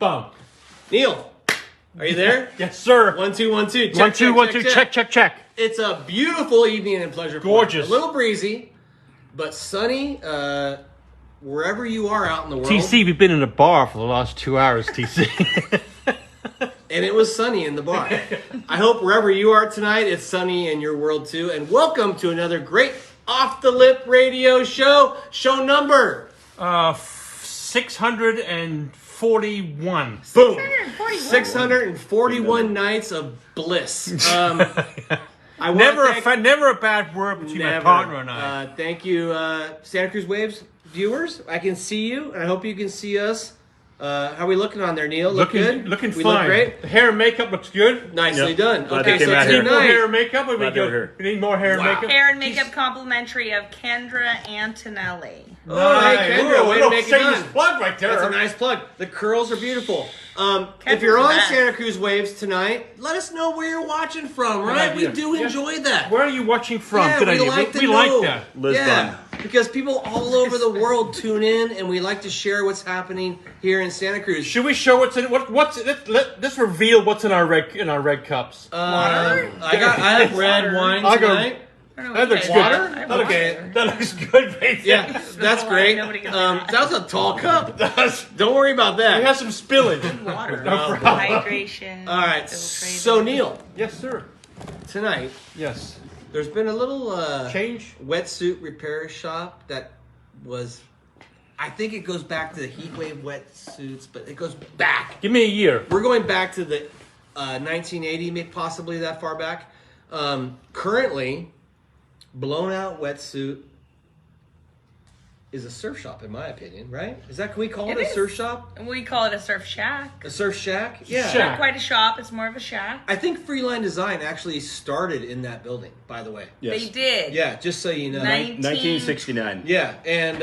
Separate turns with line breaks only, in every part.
Boom.
Neil, are you there?
Yes, sir.
1 2 1 2.
Check, 1 2 1 2. Check.
It's a beautiful evening in Pleasure Point.
Gorgeous.
A little breezy, but sunny. Wherever you are out in the world.
TC, we've been in a bar for the last 2 hours, TC.
And it was sunny in the bar. I hope wherever you are tonight, it's sunny in your world too. And welcome to another great Off the Lip radio show. Show number
641.
Boom. 641 nights of bliss.
Never a bad word between my partner and I.
Thank you, Santa Cruz Waves viewers. I can see you, and I hope you can see us. How are we looking on there, Neil? Good?
Looking
we
fine.
Look great?
The hair and makeup looks good.
Nicely done.
Okay, so tonight, more hair and makeup? Or we need more hair and makeup?
Hair and makeup complimentary of Kendra Antonelli.
Oh, hey, Kendra, way to make it done.
Plug right there.
That's a nice plug. The curls are beautiful. If you're on Santa Cruz Waves tonight, let us know where you're watching from, right? We do enjoy that.
Where are you watching from?
Yeah,
Good idea. We like that.
Lisbon.
Yeah, because people all over the world tune in, and we like to share what's happening here in Santa Cruz.
Should we show what's in let's reveal what's in our red cups.
Water?
I have red wine tonight.
That looks
Water?
good. That looks good right there.
Yeah, that's great. That was a tall cup. Don't worry about that.
We have some spillage.
Water.
No problem.
Hydration.
All right. So Neil,
Yes, sir.
tonight
Yes.
there's been a little
Change?
wetsuit repair shop that was. I think it goes back to the heat wave wetsuits, but it goes back.
Give me a year.
We're going back to the 1980, maybe possibly that far back. Currently, Blown Out Wetsuit is a surf shop, in my opinion, right? Can we call it a surf shop?
We call it a surf shack.
A surf shack? Yeah.
Shack.
Not quite a shop, it's more of a shack.
I think Freeline Design actually started in that building, by the way.
Yes.
They did.
Yeah, just so you know.
1969.
Yeah, and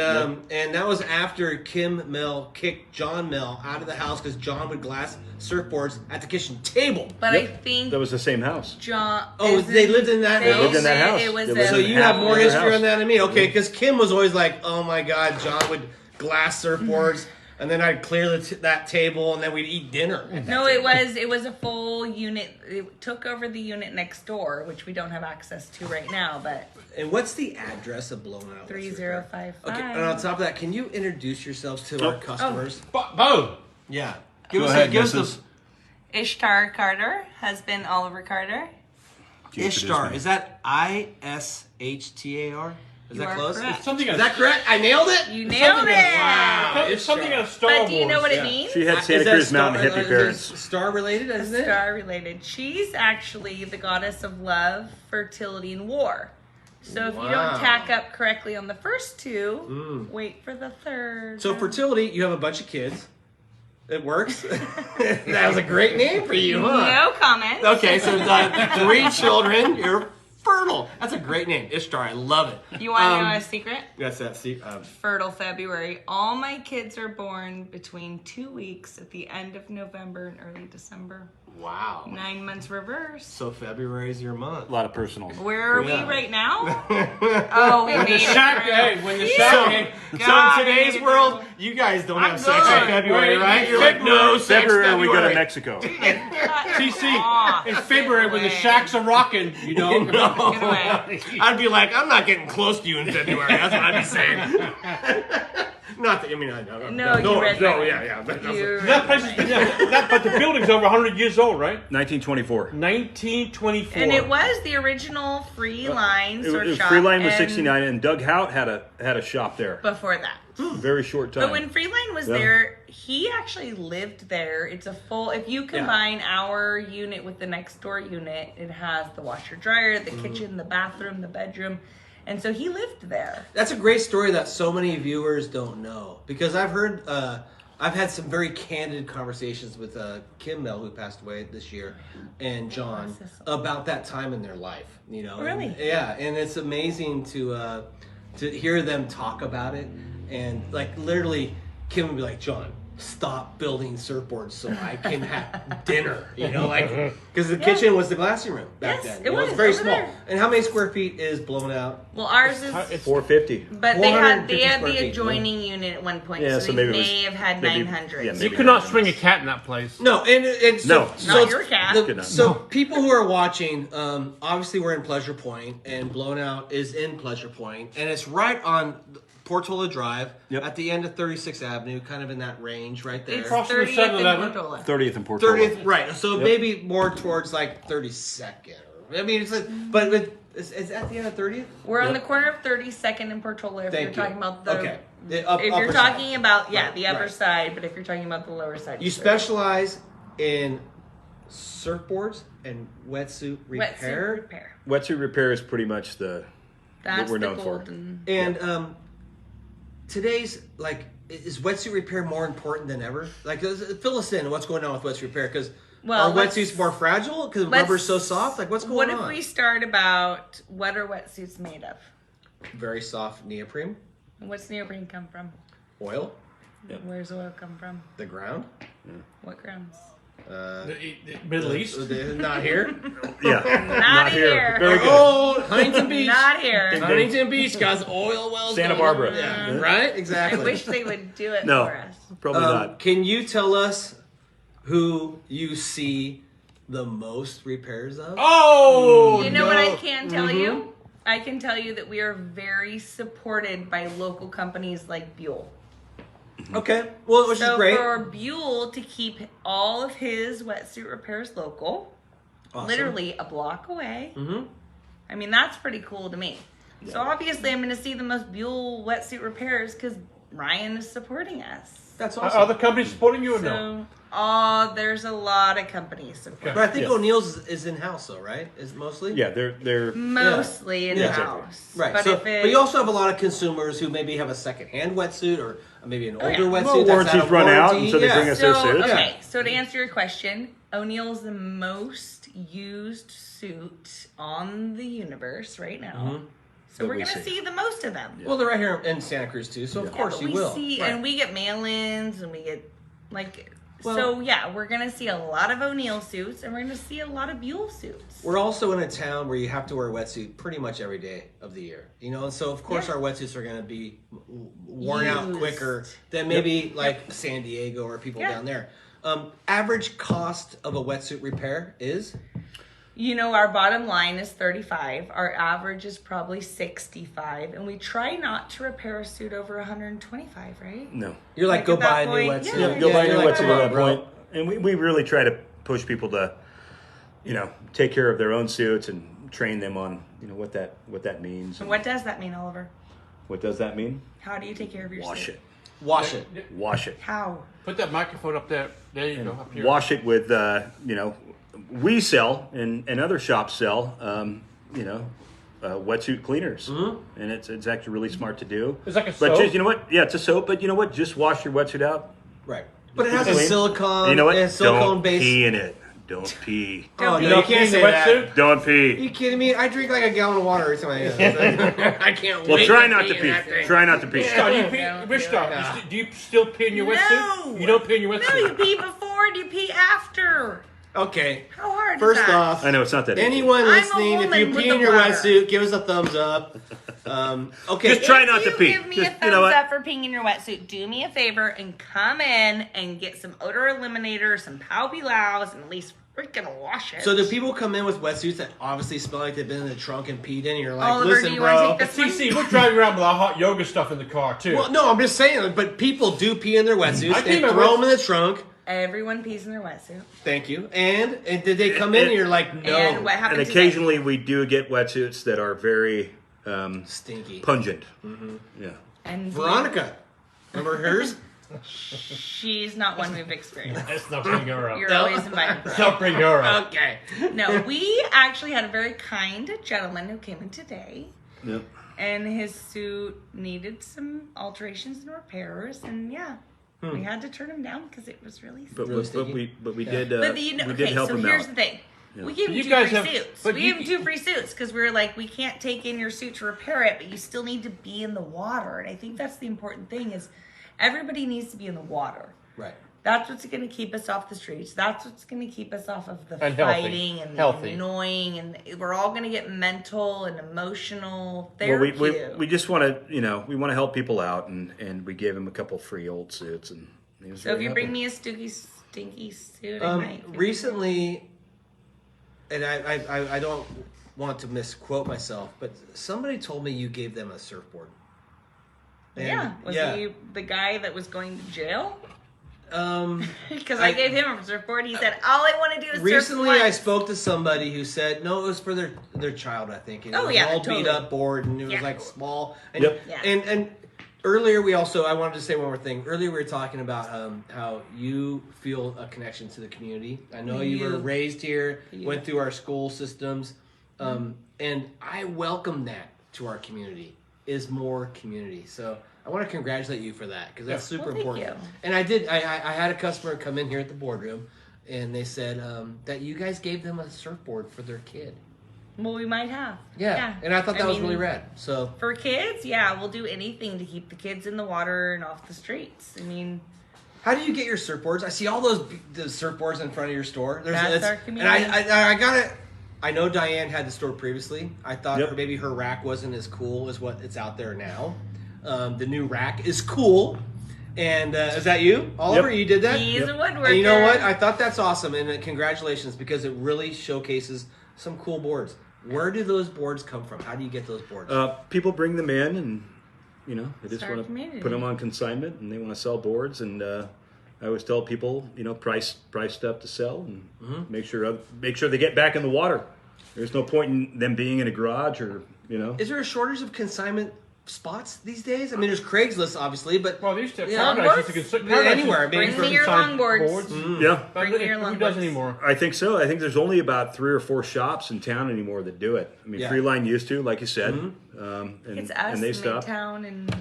that was after Kim Mill kicked John Mill out of the house because John would glass surfboards at the kitchen table.
But I think
That was the same house.
John.
Oh, they lived in that house?
They lived in that house.
It was
They lived
So
in
you
half
have more
of their
history
house.
on that than me. Okay, because Kim was always like, oh my God, John would glass surfboards, and then I'd clear that table, and then we'd eat dinner.
No, it was a full unit. It took over the unit next door, which we don't have access to right now, but
And what's the address of Blown Out?
3055.
Okay, and on top of that, can you introduce yourselves to our customers?
Boom.
Yeah.
Go ahead, Mrs.
Ishtar Carter, husband Oliver Carter.
Ishtar. Is that Ishtar? Is
You
that
are
close?
correct.
Something
Is that correct? I nailed it?
You nailed it.
Wow.
It's something out of Star
But
Wars.
do you know what it means?
She had Santa
Is that
Cruz Mountain
star-
hippie
is
parents.
it Star related, isn't it?
Star related. She's actually the goddess of love, fertility, and war. So if you
Wow.
don't tack up correctly on the first two, wait for the third.
So fertility, you have a bunch of kids. It works. That was a great name for you, huh?
No comment.
Okay, so 3 children. You're fertile. That's a great name, Ishtar. I love it.
You want to know a secret?
That's that. See,
Fertile February. All my kids are born between 2 weeks at the end of November and early December.
wow.
9 months reverse.
So February is your month.
A lot of personals.
Where are
Yeah.
we right now? Oh, we made it through.
When the
So,
shack.
so in today's world, you guys don't have sex in February, right? You're like, no sex
February, we go to
February.
Mexico.
TC,
Aw,
in February when the
away.
shacks are rocking, you know.
No.
Get away.
I'd be like, I'm not getting close to you in February. That's what I'd be saying. Not that, I mean, I know.
No, you read
No,
that.
yeah. But
That place is, but the building's over 100 years old, right?
1924.
1924.
And it was the original free line surf shop.
Freeline was
and
69, and Doug Hout had a shop there.
Before that.
Very short time.
But when Freeline was there, he actually lived there. It's a full, if you combine our unit with the next door unit, it has the washer dryer, the kitchen, the bathroom, the bedroom. And so he lived there.
That's a great story that so many viewers don't know. Because I've heard, I've had some very candid conversations with Kim Mel, who passed away this year, and John about that time in their life. You know,
Really?
And it's amazing to hear them talk about it. And like literally, Kim would be like, John, stop building surfboards so I can have dinner. Because the kitchen was the glassing room back
Yes,
then.
it was,
very
over
small.
there.
And how many square feet is blown out?
Well, ours is,
450.
but they had
450 square
the
feet.
adjoining unit at one point,
Yeah,
so
so
they
maybe it
may
was-
have had
maybe-
900.
yeah,
You
maybe
could not swing a cat in that place.
No, and so,
No.
so
Not
it's-
your cat.
the-
No.
so people who are watching, obviously we're in Pleasure Point, and Blown Out is in Pleasure Point, and it's right on Portola Drive
Yep.
at the end of 36th Avenue, kind of in that range right there.
It's
Across from the
30th and
7-Eleven.
Portola.
30th and Portola.
30th, right? So maybe more towards like 32nd. I mean, but it's at the end of 30th.
We're on
Yep.
the corner of 32nd and Portola. If
Thank
you're
you.
talking about the,
Okay. The
if
upper
you're
side.
talking about
Right,
the upper
right.
side, but if you're talking about the lower side,
You
it's
specialize in surfboards and wetsuit
30.
repair.
Wetsuit repair.
Wetsuit repair is pretty much
That's
what we're
the
known for.
golden.
And today's is wetsuit repair more important than ever? Like, fill us in. What's going on with wetsuit repair? Because
Well,
are
let's-
wetsuits more fragile? Because
let's-
rubber's so soft. Like, what's going
What
on?
if we start about what are wetsuits made of?
Very soft neoprene,
What's neoprene come from?
oil,
Where's oil come from?
the ground.
What grounds?
The Middle East.
Not here.
Yeah.
Not here.
Very good.
Oh, Huntington Beach.
Not here.
Huntington Beach got oil wells.
Santa
going on.
Barbara.
Yeah, right?
I
Exactly.
wish they would do it
No.
for us.
Probably not.
Can you tell us who you see the most repairs of?
Oh,
You know what I can tell
Mm-hmm.
you? I can tell you that we are very supported by local companies like Buell.
Okay. Well, which is
So
great.
for Buell to keep all of his wetsuit repairs local,
Awesome.
literally a block away,
Mm-hmm.
I mean, that's pretty cool to me. So obviously I'm going to see the most Buell wetsuit repairs because Ryan is supporting us.
That's
Are
awesome.
other companies supporting you or no?
So, there's a lot of companies supporting.
But I think
Yes.
ONeill's is in house though, right? Is mostly.
Yeah, they're
Mostly in
Yeah.
the house.
Right.
But
so,
if it,
but you also have a lot of consumers who maybe have a second-hand wetsuit or maybe an older
yeah.
wetsuit.
Well,
that's out
warranties
of
run out,
warranty.
and so they bring us their suits.
Okay, so to answer your question, ONeill's the most used suit on the universe right now.
Mm-hmm.
So
That
we're
we
going to
see.
see the most of them.
Well, they're right here in Santa Cruz too, so of course
But
you
we
will.
see,
Right.
and we get mail-ins, and we get
Well-
so yeah, we're gonna see a lot of ONeill suits, and we're gonna see a lot of Buell suits.
We're also in a town where you have to wear a wetsuit pretty much every day of the year, and so of course
Yeah.
our wetsuits are going to be worn out
Used.
quicker than maybe like San Diego or people
Yeah.
down there. Average cost of a wetsuit repair is
You know, our bottom line is 35. Our average is probably 65, and we try not to repair a suit over 125, right?
no.
you're like
Like
go
at that
buy a new
point,
wetsuit.
yeah.
Go buy a
you're
new
like,
wetsuit
come
at
on,
that
bro.
point. And we really try to push people to, take care of their own suits and train them on, what that means.
And what does that mean, Oliver?
What does that mean?
How do you take care of your
Wash
suit?
it.
Wash it.
Wash it.
How?
Put that microphone up there. There you go. Up here.
Wash it with, we sell and other shops sell, wetsuit cleaners, and it's actually really smart to do.
It's like a
But
soap?
just it's a soap. But you know what? Just wash your wetsuit out.
Right. But it has a
Clean.
silicone.
And you know what?
It has silicone
Don't
base.
pee in it. Don't pee.
Oh,
You
no,
don't
you can't
pee in
say
the
that.
wetsuit?
Don't
Are
pee.
you kidding me? I drink like a gallon of water every time I can't
Well,
wait
try
to
not
pee
to
in
pee.
that thing.
Try not to pee.
Ishtar, do you pee?
No,
Ishtar,
yeah.
do you still pee in your wetsuit? You don't pee in your
No, you
wetsuit?
pee before and you pee after.
Okay.
How hard
First
is that?
off,
I know it's not that easy.
anyone
I'm a
listening, if
woman
you
with
pee
a
in your
bladder.
wetsuit, give us a thumbs up. Okay.
Just try not to
If
pee.
you give me
Just,
a
you know
thumbs
what?
up for peeing in your wetsuit, do me a favor and come in and get some odor eliminator, some Pow Lows, and at least freaking wash it.
So do people come in with wetsuits that obviously smell like they've been in the trunk and peed in? And you're like,
Oliver,
listen,
do you
bro.
want to take this
See, we're driving around with our hot yoga stuff in the car too.
Well, no, I'm just saying. But people do pee in their wetsuits.
I
They
pee in my
throw them in the trunk.
Everyone pees in their wetsuit.
Thank you. And did they come in and you're like, no.
And what happened
And
today?
occasionally we do get wetsuits that are very
Stinky.
pungent. Yeah.
And
Veronica. Remember hers?
she's not one we've experienced.
Let's not bring her up.
You're always invited.
Let's not bring her up.
Okay.
No, we actually had a very kind gentleman who came in today,
Yep.
and his suit needed some alterations and repairs, and yeah, we had to turn him down because it was really.
But,
Really
but
stinky?
we
Yeah.
did
But
we did help
so
him
here's
out.
the thing. We gave him
You
two
guys
free
have-
suits.
but
We
you-
gave him two free suits because we were like, we can't take in your suit to repair it, but you still need to be in the water. And I think that's the important thing is Everybody needs to be in the water.
Right.
That's what's going to keep us off the streets. That's what's going to keep us off of the
And
fighting and
healthy.
the annoying. And we're all going to get mental and emotional.
Well,
Therapy.
we just want to, we want to help people out, and we gave him a couple free old suits, and he was
So if
very
you
happy.
bring me a stinky suit, I might.
Recently, and I don't want to misquote myself, but somebody told me you gave them a surfboard. And,
Was he the guy that was going to jail? Because I
I
gave him a surfboard. He said, "All I want to do is
recently
surf
I
once."
spoke to somebody who said no, it was for their child, I think. And it
Oh,
was
yeah,
an all
totally.
beat up board, and it was
Yeah.
like small. And,
Yep.
Yeah.
and earlier I wanted to say one more thing. Earlier we were talking about how you feel a connection to the community. I know you were raised here, went through our school systems, and I welcome that to our community. Is more community. So I want to congratulate you for that because that's super
Well, thank
important.
you.
And I did. I had a customer come in here at the boardroom, and they said that you guys gave them a surfboard for their kid.
Well, we might have.
Yeah. And I thought that was
mean,
really rad. So
For kids, yeah, we'll do anything to keep the kids in the water and off the streets. I mean,
how do you get your surfboards? I see all the surfboards in front of your store.
That's our community.
And I got it. I know Diane had the store previously. I thought
Yep.
maybe her rack wasn't as cool as what it's out there now. The new rack is cool. And is that you, Oliver?
Yep.
You did that?
he's a woodworker.
And you know what? I thought that's awesome. And congratulations because it really showcases some cool boards. Where do those boards come from? How do you get those boards?
People bring them in, and they just
our
want to
community.
put them on consignment, and they want to sell boards. And I always tell people, price stuff to sell, and make sure they get back in the water. There's no point in them being in a garage or
Is there a shortage of consignment spots these days? I mean, there's Craigslist, obviously, but
Well, they used to have
Yeah,
Paradise used to
Yeah, anywhere. I mean,
Bring
for
me your
consigned
longboards.
boards.
Yeah,
But
Bring me your
who
longboards.
does anymore?
I think so. I think there's only about 3 or 4 shops in town anymore that do it. I mean,
Yeah.
Freeline used to, like you said, and
It's us,
and they stopped.
Midtown, and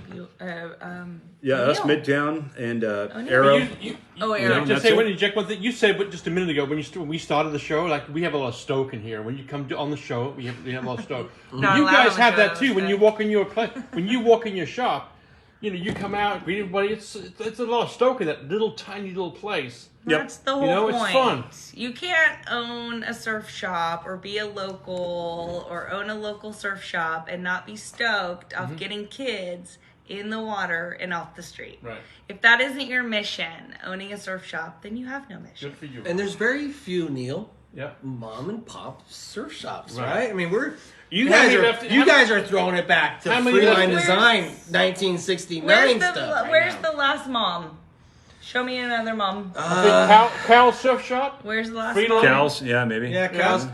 Yeah, us,
O'Neill.
Midtown, and
O'Neill.
Arrow.
Arrow.
that's
Just say
it.
when you check one thing you said, but just a minute ago when we started the show, like we have a lot of stoke in here. When you come on the show, we have a lot of stoke.
Not
you
allowed
guys
on the
have
show,
that too. When
so.
you walk in when you walk in your shop, you come out, greet everybody. It's a lot of stoke in that little tiny little place.
Yep.
That's the whole
it's
point.
fun.
You can't own a surf shop or be a local or own a local surf shop and not be stoked off getting kids in the water and off the street.
Right.
If that isn't your mission, owning a surf shop, then you have no mission.
Good for you.
and there's very few, Neil,
Yeah.
mom and pop surf shops,
Right.
right? I mean, you
How
guys
many
are
left-
you
how-
guys are throwing it back to
How many
Freeline
left-
Design
Where's
1969 stuff. right
Where's
now.
the last mom? Show me another mom.
Cal Surf Shop.
Where's the last
Freeline.
mom?
Cows, yeah, maybe.
Yeah, cows.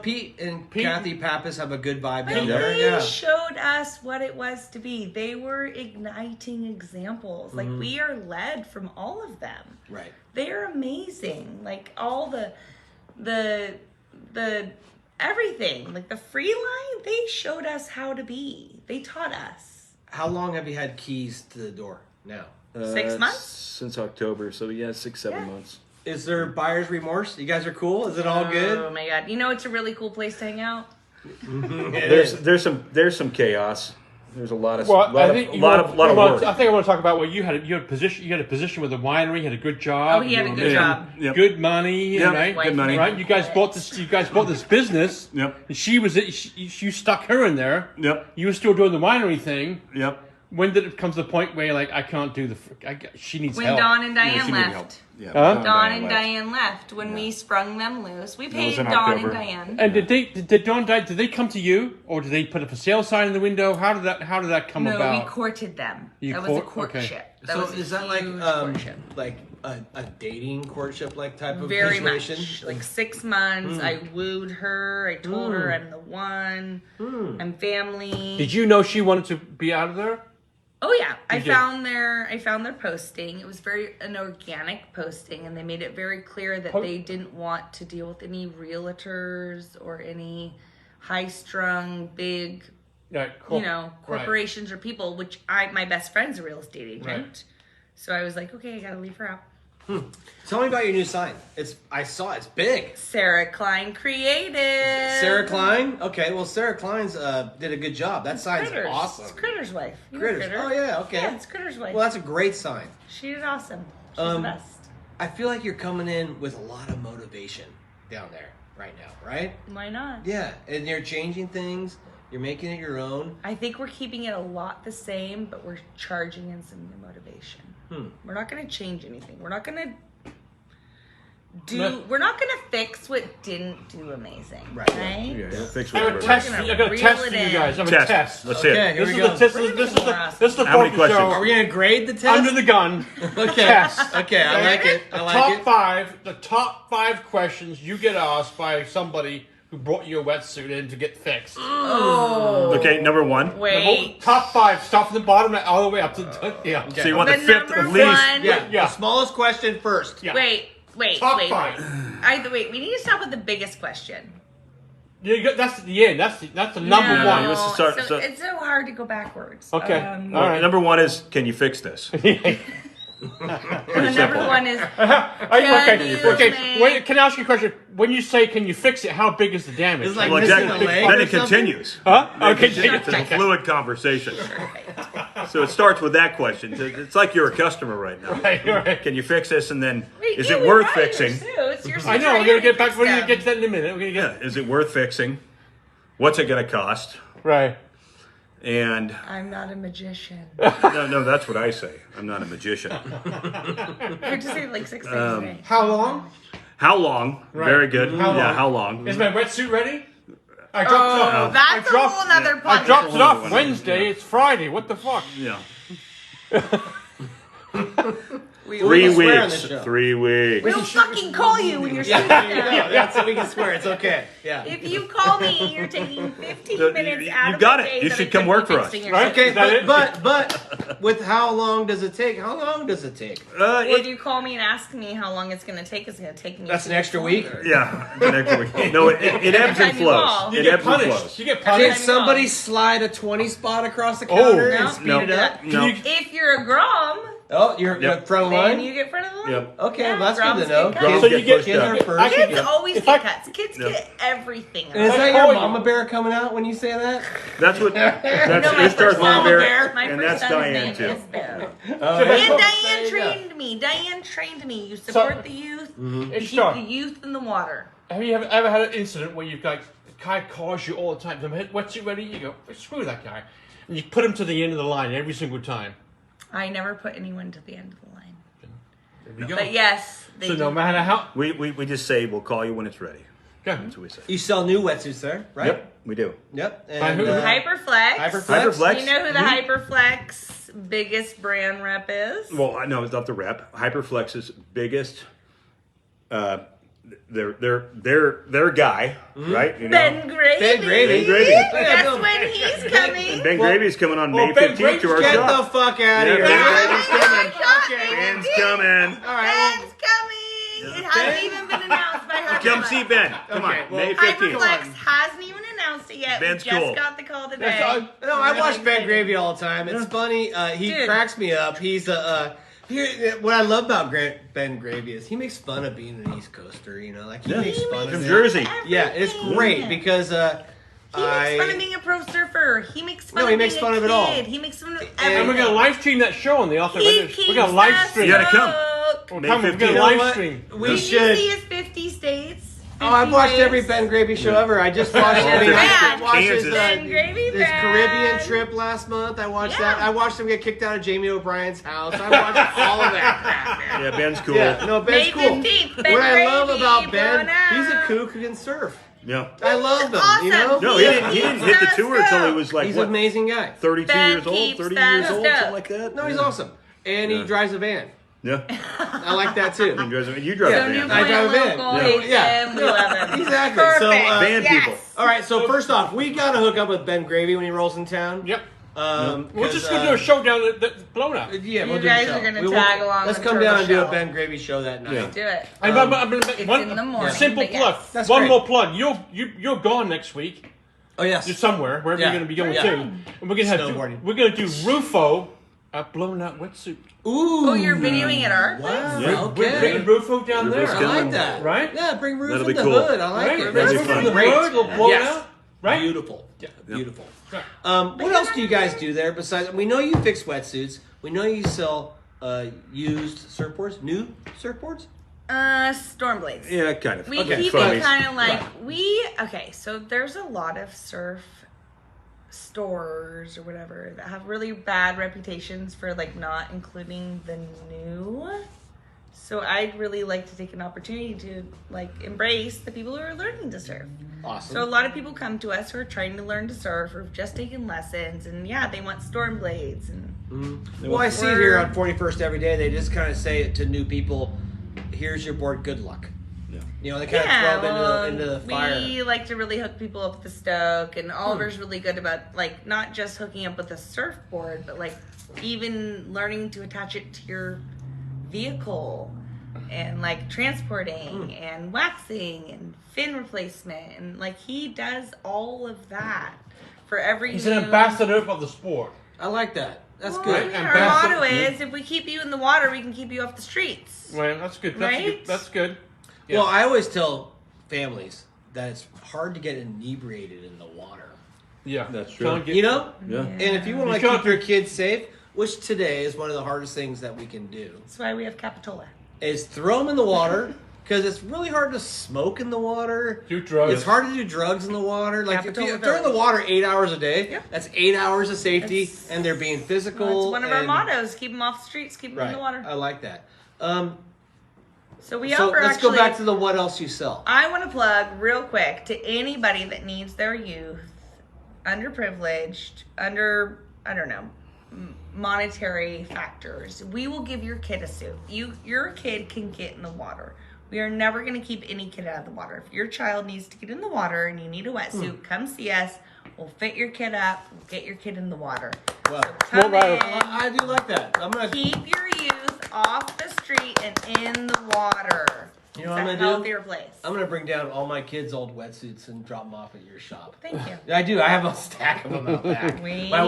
Pete and Kathy Pappas have a good vibe
But
down there.
they
Yeah.
showed us what it was to be. They were igniting examples. Like we are led from all of them.
Right.
They are amazing. Like all the everything. Like the free line, they showed us how to be. They taught us.
How long have you had keys to the door now?
6 months?
Since October, so 6-7
Yeah.
months.
Is there buyer's remorse? You guys are cool? Is it all
Oh
good?
my god! You know it's a really cool place to hang out.
There's some chaos. There's a lot of
Well,
lot
I think
of work.
I think I want to talk about what you had. You had a position with the winery. You had a good job.
Oh, he had a
you
good
were
job.
making
Yep.
Good money.
Yep.
Right.
Good money.
Right. You guys bought this business.
Yep.
And you stuck her in there.
Yep.
You were still doing the winery thing.
Yep.
When did it come to the point where you're like, I can't do she needs
When
help?
Dawn and Diane
she needed help.
left.
Yeah.
Huh?
Dawn and Diane left when we sprung them loose. We paid
in
Dawn
October.
and Diane.
And did Dawn die? Did they come to you, or did they put up a sale sign in the window? How did that come
No,
about?
we courted them.
You
That was a
court- okay.
courtship.
So
was a
is that like
huge courtship.
a dating courtship like type of
Very
situation?
much. Like 6 months, I wooed her. I told her I'm the one. I'm family.
Did you know she wanted to be out of there?
Oh yeah, I
did.
found their posting. It was an organic posting, and they made it very clear that they didn't want to deal with any realtors or any high-strung big,
Yeah, cool.
corporations or people. Which my best friend's a real estate agent,
Right.
so I was like, okay, I gotta leave her out.
Tell me about your new sign. I saw it's big.
Sarah Klein Creative.
Sarah Klein? Okay, well, Sarah Klein's did a good job. That sign's
Critters.
awesome.
It's Critter's wife. You know
Critters.
Critter.
Oh, yeah, okay.
Yeah, it's Critter's wife.
Well, that's a great sign.
She did awesome. She's the best.
I feel like you're coming in with a lot of motivation down there right now, right?
Why not?
Yeah, and you're changing things. You're making it your own.
I think we're keeping it a lot the same, but we're charging in some new motivation. We're not going to change anything. We're not going to we're not going to fix what didn't do amazing. Right.
Yeah, you'll fix
I have a
whatever.
test.
We're gonna
I got a
reel
test
it
for you
in.
guys. I have a test.
Let's see
Okay,
it.
here
This
we
is
go.
the this is this is the
How many
part of the
questions?
show.
Are we going to grade the test?
Under the gun.
Okay.
Test.
Okay, I like it. I like
top
it.
five. The top 5 questions you get asked by somebody who brought you a wetsuit in to get fixed.
Okay, number 1.
Wait.
Top 5. Start from the bottom all the way up to yeah.
So you want the
The
5th
number
at least.
one.
Yeah,
Yeah.
the smallest question first.
Yeah.
Wait.
Top
wait.
5.
Wait, we need to start with the biggest question.
That's the end. That's the number
No.
one.
Let's just start-
So it's so hard to go backwards.
Okay.
All right. Number 1 is, can you fix this?
Number one is
Okay.
you
Okay.
make-
Wait, can I ask you a question? When you say "can you fix it," how big is the damage?
It's like
Well,
missing a
exactly.
leg
Then
or
it
something?
continues.
huh?
Then
Okay.
it continues. It's a fluid conversation. So it starts with that question. It's like you're a customer right now.
Right.
Can you fix this? And then,
Wait,
is
you
it
were
worth
right,
fixing?
your suits. Your
I
suits
know.
are
We're gonna get back.
fixed
We're gonna
them.
get to that in a minute. We're gonna get
Yeah. Is it worth fixing? What's it going to cost?
right.
And
I'm not a magician.
no, that's what I say. I'm not a magician.
I have to say like 6 things a day.
How long?
How long?
Right.
Very good.
How
Yeah,
long?
how long?
Is my wetsuit ready? I dropped it off.
That's a whole nother
I
podcast.
dropped it off
one.
Wednesday. It's Friday. What the fuck?
Yeah.
We
3
will swear on
weeks.
this show.
3 weeks.
We'll fucking call you when you're
Yeah,
sitting
there you go.
down.
That's so we can swear. It's okay. Yeah.
If you call me, you're taking 15
You-
minutes
you
out of
got
the
it.
day
You
that
should
I
come
could
work
be
for us.
fixing your
Right?
suit.
Okay,
Is that
but with how long does it take? How long does it take?
If you call me and ask me how long it's going to take, it's going to take me.
That's an extra week.
Yeah. The next week. No, it ebbs and
time you call.
flows.
You
It
get
ebbs and
punished.
flows.
You get
Did
punished.
somebody slide a 20 spot across the counter
Oh.
and
No.
speed
No.
it up?
No.
If you're a Grom,
Oh, you're
Yep.
front
then
line?
you get front of the line.
Yep.
Okay,
Yeah,
well, that's
Groms
good to know.
get cut.
Kids
So you get-
kids are
you get-
first.
I
Kids
Yeah.
always
If
get
I-
cuts. Kids
Yep.
get everything.
And is
I
that
call
your
you.
mama bear coming out when you say that?
That's what. That's
No, my
Ishtar's
first
mama
son-
bear,
My
and
first
that's
son's
Diane
name
too.
is Bear.
Oh,
And
there
Diane
you go.
trained me. Diane trained me. You support the youth. You keep
Ishtar,
the youth in the water.
have you ever had an incident where you've got a guy calls you all the time? What's you ready? You go, screw that guy, and you put him to the end of the line every single time.
I never put anyone to the end of the line.
There we go.
But yes, they
So
do.
no matter how.
We just say we'll call you when it's ready.
Okay.
That's what we say.
You sell new wetsuits there, right?
Yep, we do.
Yep.
By who?
Hyperflex.
Hyperflex.
Hyperflex.
You know who the Hyperflex biggest brand rep is?
Well, I know it's not the rep. Hyperflex's biggest, their guy, right? You know?
Ben Gravy.
Ben Gravy.
Ben Gravy.
Guess when he's coming?
Ben Gravy's coming on
Well,
May
Ben
15th
Gravy's
to our
Get
shop.
the fuck out of
Yeah,
here.
Ben Gravy's coming.
Okay.
Ben's coming.
All right.
Ben's coming. It hasn't even been announced by Hyperflex.
Come see Ben. Come
Okay,
on,
well,
May 15th.
Hyperflex hasn't even announced it yet.
Ben's
we just
cool.
got the call today.
That's all-
No, I
Really
watch Ben
excited.
Gravy all the time. It's funny. He
Dude.
cracks me up. He's what I love about Ben Gravy is he makes fun of being an East Coaster. You know, like he
Yeah.
makes fun
From
of it.
Jersey.
Yeah, it's great because
He makes fun of being a pro surfer. He makes fun
No,
of
he
being
makes
a
fun of it all.
kid. He makes fun of
And
And we're
everything.
gonna live stream that show on the Author
He
Reddit.
keeps
We're gonna live
us
stream.
You gotta come.
hooked.
We're
May
gonna
15th.
live
You know what?
stream.
We
Did
should.
you see his 50 states?
I've
50
watched
days?
every Ben Gravy show ever. I just watched
Ben
I watched his,
Kansas.
Ben Gravy
his
fan.
Caribbean trip last month. I watched
Yeah.
that. I watched him get kicked out of Jamie O'Brien's house. I watched all of that crap, man.
Yeah, Ben's cool.
Yeah, no, Ben's
May
cool.
15th, Ben
What I love
Gravy,
about Ben,
blowing out.
he's a kook who can surf.
Yeah.
I love him.
Awesome.
You know?
No, he didn't hit the tour until he was like,
He's an
what,
amazing guy.
32
Ben
years old,
keeps
30
that
years old,
stuff.
something like that?
No, he's awesome, and he
Yeah.
drives a van.
Yeah.
I like that too.
You drive
Yeah.
a
New
van.
I
Point
drive a van.
local,
Yeah.
hates
Yeah.
him, we love him.
Exactly.
Perfect.
So,
Van
yes.
people.
All right. So first off, we gotta hook up with Ben Gravy when he rolls in town.
Yep. We're
'cause,
just gonna do a show down at the blown up.
Yeah, we'll
You
do
guys
a show.
are gonna
We will-
tag along
Let's
the
come
Turbo
down and do a
Show.
Ben Gravy show that night.
Yeah.
Do it.
I'm gonna make
It's
one
in the morning,
simple
but yes.
plug.
That's
One
great.
more plug. You're gone next week.
Oh yes.
You're somewhere, wherever
Yeah.
you're gonna be going
Yeah.
to. And we're gonna
Snowboarding.
We're gonna do Rufo at Blown Out Wetsuit
Ooh.
Oh, you're videoing at our place?
Wow.
Yeah.
Okay.
Bring Rufo down
Rufo's
there.
I
coming.
like that.
Right?
Yeah, bring roof
That'll
in
be
the
cool.
hood. I like
Right?
it.
That'd be
Rufo
fun.
in the
Great.
road, we'll blow it
Yes.
out. Right?
Beautiful.
Yeah.
Beautiful.
Right.
What else do you guys do there besides? We know you fix wetsuits. We know you sell used surfboards, new surfboards.
Storm blades.
Yeah, kind of.
We
Okay,
keep
funny.
it kind of like
Right.
okay, so there's a lot of surf stores or whatever that have really bad reputations for like not including the new. So I'd really like to take an opportunity to like embrace the people who are learning to surf.
Awesome.
So a lot of people come to us who are trying to learn to surf or have just taken lessons, and yeah, they want storm blades and
Well, I see it here on 41st every day. They just kind of say it to new people. Here's your board. Good luck.
Yeah.
You know, they kind of throw them into the fire.
we like to really hook people up with the stoke, and Oliver's really good about like not just hooking up with a surfboard, but like even learning to attach it to your vehicle and like transporting and waxing and fin replacement, and like he does all of that for every
He's
new...
an ambassador of the sport.
I like that. That's
Well,
good.
yeah,
Ambassador-
our motto is if we keep you in the water, we can keep you off the streets.
Right, that's good. That's
Right?
good. That's good. Yeah.
Well, I always tell families that it's hard to get inebriated in the water.
Yeah,
That's true.
Can't get-
You know?
Yeah.
And if you want to
You can't-
keep your kids safe, which today is one of the hardest things that we can do,
That's why we have Capitola.
is throw them in the water because it's really hard to smoke in the water.
Do drugs.
It's hard to do drugs in the water. Like
Capitola
if they're in the
Village.
water 8 hours a day,
Yep.
that's 8 hours of safety,
That's-
and they're being physical.
Well, it's one of our
and-
mottos: keep them off the streets, keep them
Right.
in the water.
I like that.
So we
So
offer
let's
actually.
go back to the what else you sell.
I want to plug real quick to anybody that needs their youth, underprivileged, under I don't know, monetary factors. We will give your kid a suit. Your kid can get in the water. We are never going to keep any kid out of the water. If your child needs to get in the water and you need a wetsuit, come see us. We'll fit your kid up. We'll get your kid in the water.
Well,
Come in.
I do like that. I'm gonna.
Keep your youth off the street and in the water.
You know what
it's
I'm
a
gonna do?
healthier place.
I'm gonna bring down all my kids' old wetsuits and drop them off at your shop.
Thank you.
I do. I have a stack of them out back.
We
My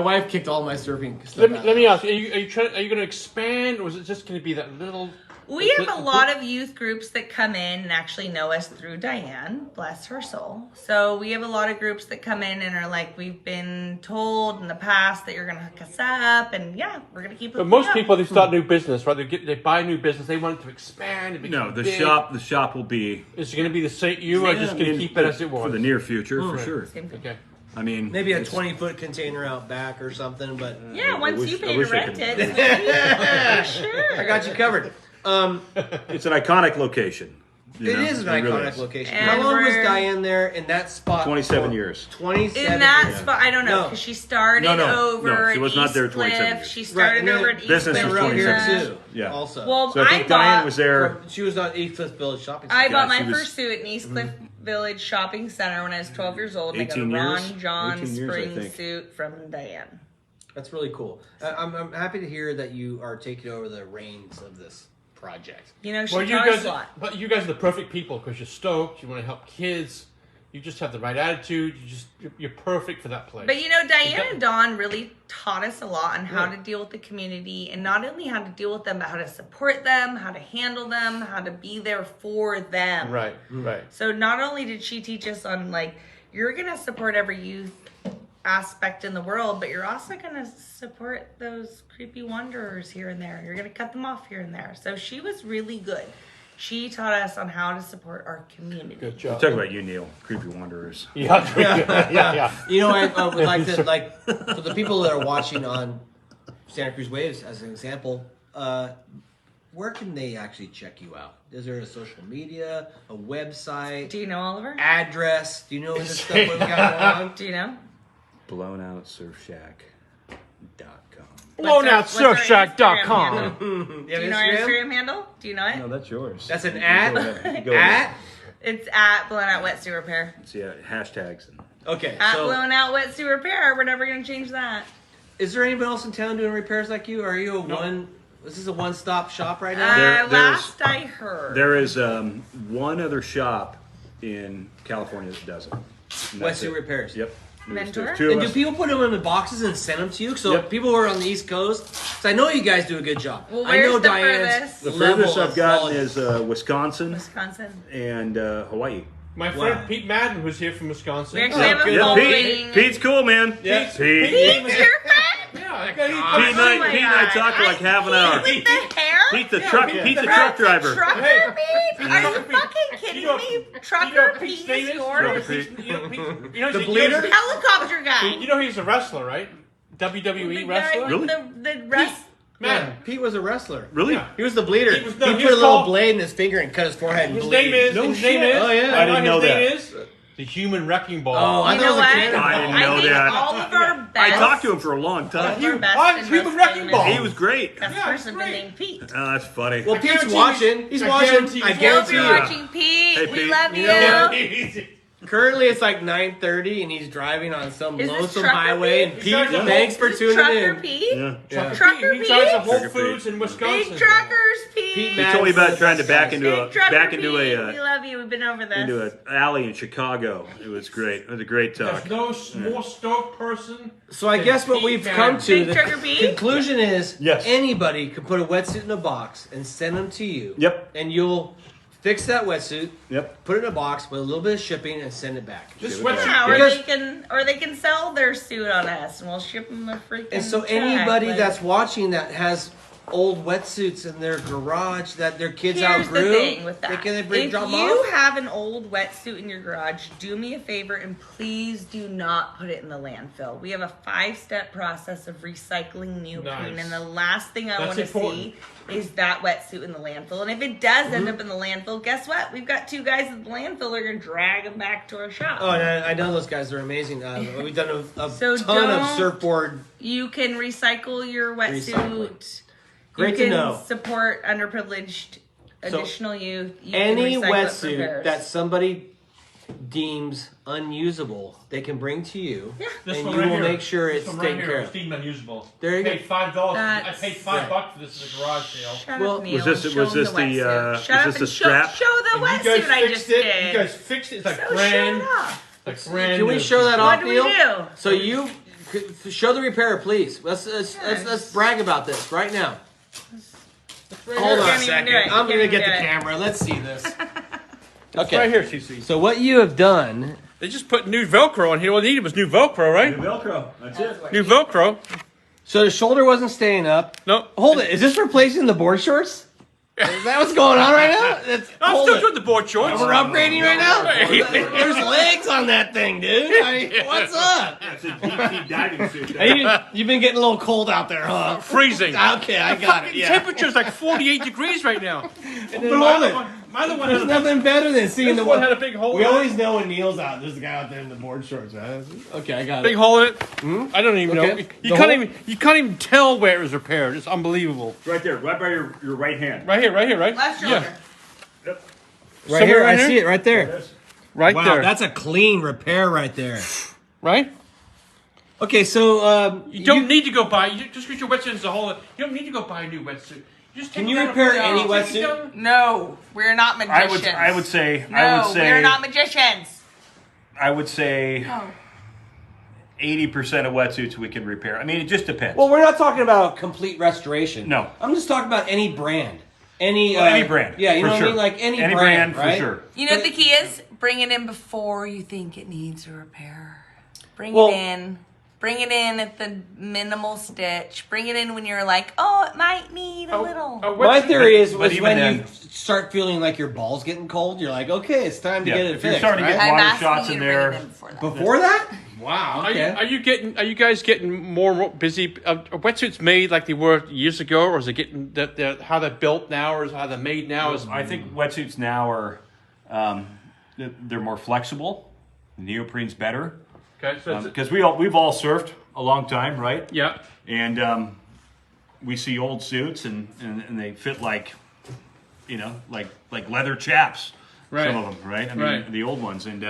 wife kicked all my surfing stuff
Let me,
out.
let me ask you: Are you going to expand, or is it just going to be that little?
We have a lot of youth groups that come in and actually know us through Diane, bless her soul. So we have a lot of groups that come in and are like, we've been told in the past that you're going to hook us up, and yeah, we're going to keep.
But
hooking
most
up.
people, they start new business, right? They buy a new business. They want it to expand. It
No,
become
the
big.
shop will be
Is it going to be the same? You are just going to keep it as it was
for the near future, for sure.
Same thing.
Okay.
I mean,
Maybe a
it's-
20-foot container out back or something, but
Yeah, once
wish-
you
I
pay to
wish I
rent
could-
it, sure.
I got you covered.
It's an iconic location. you
It
know?
is an
It really
iconic
is.
location.
And
How long was
we're-
Diane there in that spot?
27
for?
years.
27
In that
years.
spot, I don't know,
No.
because she started
No,
over
she was
at
not
East
there 27
Cliff.
years.
She started
Right,
over
and
at East
business
Cliff.
was
Around here
27
too.
Yeah.
Also.
Well,
So I think Diane was there.
She was on East Cliff Village Shopping
I
Center.
bought my
she was-
first suit in East Cliff Village Shopping Center when I was 12 years old. And I got a
18
Ron
years?
John
18 years, I
spring
think.
suit from Diane.
That's really cool. I'm happy to hear that you are taking over the reins of this project.
You know, she
Well, you
taught us
guys,
a lot.
but you guys are the perfect people because you're stoked. You want to help kids. You just have the right attitude. You're perfect for that place.
But you know, Diane and Dawn really taught us a lot on how
Yeah.
to deal with the community, and not only how to deal with them, but how to support them, how to handle them, how to be there for them.
right.
So not only did she teach us on like, you're going to support every youth aspect in the world, but you're also going to support those creepy wanderers here and there. You're going to cut them off here and there. So she was really good. She taught us on how to support our community.
Good job.
Talk about you, Neil. Creepy wanderers.
Yeah.
You know, I would like to, like, for the people that are watching on Santa Cruz Waves, as an example, where can they actually check you out? Is there a social media, a website,
Do you know, Oliver?
address? Do you know this stuff what we got going on?
Do you know?
BlownOutSurfShack.com.
BlownOutSurfShack.com.
You
Do
have
you know our
Instagram?
Instagram handle? Do you know it?
No, that's yours.
That's an
You
at?
go ahead. You go
At?
ahead.
It's at Blown Out Wetsuit Repair.
See, hashtags. And
Okay,
At
so
Blown Out Wetsuit Repair. We're never going to change that.
is there anybody else in town doing repairs like you? Or are you is this a one-stop shop right now?
There's-
Last I heard.
there is one other shop in California that does it. And that's
Wetsuit
it.
repairs.
Yep.
Mentor?
There's 2 of
And do
us.
people put them in the boxes and send them to you? So
Yep.
people who are on the East Coast, so I know you guys do a good job.
Well,
I know
where's the
Diane's
furthest?
The
level
furthest I've
of
gotten
quality.
is Wisconsin
Wisconsin.
and Hawaii.
My friend
Wow.
Pete Madden, who's here from Wisconsin.
We actually have a
good.
Yeah,
following.
Pete's cool, man.
Yeah.
Pete.
Pete's your friend?
Yeah, I got
Pete and
Oh my
I, Pete and I
God.
talked for like half an hour.
With the hair?
Pete the
Yeah,
truck.
yeah.
Pete's the
Right,
truck driver.
Trucker
Hey.
Pete? Are you
Trucker Pete.
fucking kidding
You know-
me?
You know
Trucker
what Pete's
Pete
name
is
is?
yours?
Trucker Pete.
The bleeder?
Helicopter guy.
You know he's a wrestler, right? WWE
The guy
wrestler.
with
Really?
the rest.
Man,
Pete was a wrestler.
Really?
Yeah.
He was the bleeder.
He was- no,
he
he
put a
was
little
called-
blade in his finger and cut his forehead and
his
bleed.
name is.
No
his name
shit.
is.
Oh, yeah.
You know
I didn't
his
know
name
that.
is the Human Wrecking Ball.
Oh, I
You
thought
know
it was a
what?
cannonball.
I didn't know
I think
that.
all of our best.
I talked to him for a long
All
time.
of our best
I'm
and
Human
most
Wrecking
famous
Ball.
He was great.
That's
Yeah,
person
great.
named Pete.
Oh, that's funny.
Well,
I
Pete's
guarantee
watching. He's
I
watching.
guarantee
I
he's
Hope
guarantee
you're
you.
watching, Pete.
Hey,
We
Pete.
love
You
you.
know- Currently, it's like 9:30, and he's driving on some
Is this
lonesome
Trucker
highway.
Pete?
And
He drives
Pete,
a
thanks for
This
tuning
Trucker
in.
Pete?
Yeah.
Yeah.
Trucker
He drives a
Pete?
Whole
Trucker
Foods
Pete.
in Wisconsin.
Big truckers, Pete.
Pete
He
Madden.
told me about trying to back into
Big trucker
into
Pete.
a
We love you. We've been over this.
into an alley in Chicago. It was great. It was a great talk.
There's no more stoked person.
So I guess what
Pete
we've
Madden.
come to,
Big Trucker
the
Pete?
conclusion is
Yes.
anybody can put a wetsuit in a box and send them to you.
Yep.
And you'll fix that wetsuit,
Yep.
put it in a box with a little bit of shipping, and send it back.
This
Ship it
wetsuit.
Yeah,
Because-
or they can sell their suit on us, and we'll ship them a freaking.
And so
check,
anybody
like-
that's watching that has old wetsuits in their garage that their kids
Here's
outgrew,
the thing with that.
they can bring
If
drop 'em
you
off.
have an old wetsuit in your garage, do me a favor and please do not put it in the landfill. We have a 5-step process of recycling neoprene,
Nice.
and the last thing I
That's
want to
important.
see is that wetsuit in the landfill. And if it does
Mm-hmm.
end up in the landfill, guess what? We've got 2 guys at the landfill. They're gonna drag them back to our shop.
Oh, and I know those guys are amazing. We've done a
So
ton of
don't-
surfboard.
You can recycle your wetsuit.
Recycling. Great
you
to
can
know.
support underprivileged
So,
additional youth. You
Any
can recycle it for
wetsuit
repairs.
that somebody deems unusable, they can bring to you,
This
and
one
you
right
will
here.
make sure
This
it's
one
taken
right
care
here
of.
is deemed unusable.
There you
I paid
go.
$5. I
That's-
paid $5 for this at the garage sale.
Shut
Well,
up, Neil.
was this-
Show
was
them
this the,
wetsuit.
was
Shut up
this
and
the
show,
strap?
show the
And you guys
wetsuit I
fixed
just
it.
did.
You guys fixed it. It's like
So
brand,
shut up.
like brand
Can we
new.
show that
What
off,
do we
Neil?
do?
So you show the repair, please. Let's brag about this right now. Hold on a
Can't even
second.
do it.
I'm
Can't
gonna
even
get
do
the
it.
camera. Let's see this.
It's right here, CC.
So what you have done?
They just put new Velcro on here. All they needed was new Velcro, right?
Velcro. That's it.
New Velcro.
So the shoulder wasn't staying up.
No.
Hold it. Is this replacing the board shorts? Is that what's going on right now?
I'm
Hold
still
it.
doing the board shorts.
We're upgrading right now.
Hey.
There's legs on that thing, dude. I mean, what's up?
It's a deep diving suit.
You've been getting a little cold out there, huh?
Freezing.
Okay, I got it.
The
Yeah.
temperature's like 48 degrees right now.
And then hold it.
My other one
There's
had a,
nothing better than seeing
this
the
one
one.
had a big hole.
We
in it.
always know when Neil's out. There's a guy out there in the board shorts, right? Okay, I got
Big
it.
hole in it. I don't even
Okay.
know.
The hole?
You can't even tell where it was repaired. It's unbelievable.
Right there, right by your right hand.
Right here, right?
Left
Yeah.
shoulder.
Yep.
Right
Somewhere
here,
right
I
here?
see it right there.
Right
Wow,
there.
that's a clean repair right there.
Right?
Okay, so
You don't need to go buy. Just because your wetsuit is a hole. You don't need to go buy a new wetsuit. You just
Can
take
you
it down
repair
and
any
put it
wetsuit?
down.
No, we're not magicians.
I would say
No, we're not magicians.
I would say
Oh.
80% of wetsuits we can repair. I mean, it just depends.
well, we're not talking about complete restoration.
No.
I'm just talking about any brand. Any
brand.
Yeah, you
for
know
sure.
what I mean? Like any
brand,
right?
for sure.
You know what the key is? Bring it in before you think it needs a repair. Bring
Well-
it in. Bring it in at the minimal stitch. Bring it in when you're like, oh, it might need a little.
My theory is
But
was
even
when
then-
you start feeling like your balls getting cold, you're like, okay, it's time to
Yeah,
get it
if you're
fixed.
starting to
right?
get
I'm
water
asking
shots
you
in
to bring
there.
it in before that.
Before that? Wow. Okay.
Are you guys getting more busy? Are wetsuits made like they were years ago, or is it getting how they're built now, or is how they're made now? Is
I think wetsuits now are they're more flexible. The neoprene's better
okay, so it's,
because we've all surfed a long time, right?
yeah.
And we see old suits and they fit like like leather chaps.
Right.
Some of them, right? I mean,
Right.
the old ones, and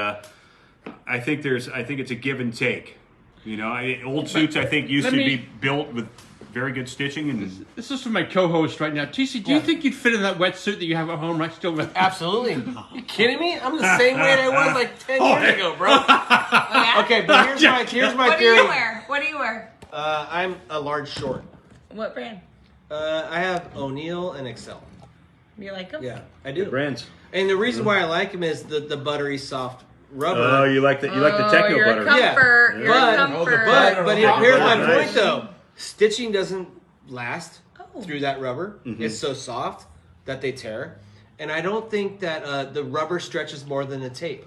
I think it's a give and take. You know, old suits I think used
let
to
me-
be built with very good stitching, and
This is for my co-host right now. TC, do you think you'd fit in that wetsuit that you have at home right still?
Absolutely. You kidding me? I'm the same weight I was like 10 years ago, bro.
Yeah?
Okay, but here's my
What do
theory.
you wear? What do you wear?
I'm a large short.
What brand?
I have ONeill and Excel.
You like them?
Yeah, I do.
brands.
And the reason why I like them is the buttery soft rubber.
Oh, you like the techno
you're
butter.
A comfort.
Yeah.
You're
But-
a comfort.
But
Oh,
here's my
nice.
point though. Stitching doesn't last
Oh.
through that rubber. It's so soft that they tear. And I don't think that the rubber stretches more than the tape,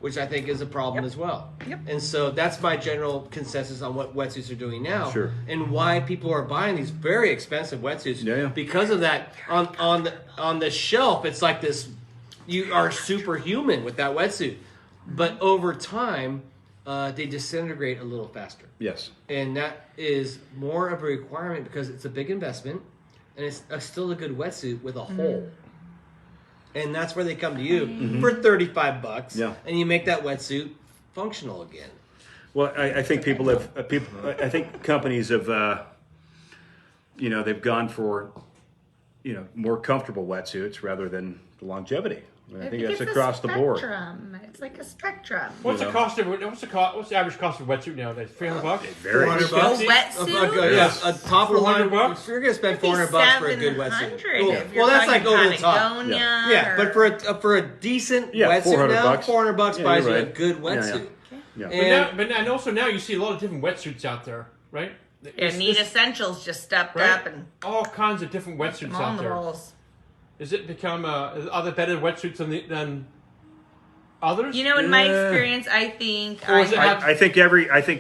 which I think is a problem as well.
Yep.
And so that's my general consensus on what wetsuits are doing now.
Sure.
And why people are buying these very expensive wetsuits.
Yeah.
Because of that. On the shelf, it's like this, you are superhuman with that wetsuit. But over time, they disintegrate a little faster.
Yes.
And that is more of a requirement because it's a big investment and it's still a good wetsuit with a hole. And that's where they come to you for $35.
Yeah.
And you make that wetsuit functional again.
Well, I think people have I think companies have they've gone for more comfortable wetsuits rather than the longevity. I think that's
it's
across the board.
spectrum. It's like a spectrum.
What's the cost of what's the average cost of a wetsuit nowadays? $300.
Very
$400.
A wetsuit?
Yeah, a top of the line.
$400?
If you're gonna spend $400 for a good wetsuit.
$700
Well, that's like over the top.
Patagonia
Yeah, but
or-
for a decent
Yeah,
wetsuit now,
$400.
$400
Yeah,
buys
you're
you a
right.
good
Yeah,
wetsuit.
Yeah.
And
And also now you see a lot of different wetsuits out there, right?
Yeah, Need Essentials just stepped
right?
up and
all kinds of different wetsuits
on
out
the
there.
rolls.
Is it become are there better wetsuits than others?
You know, in my
Yeah.
experience, I think
Or is it
I
I think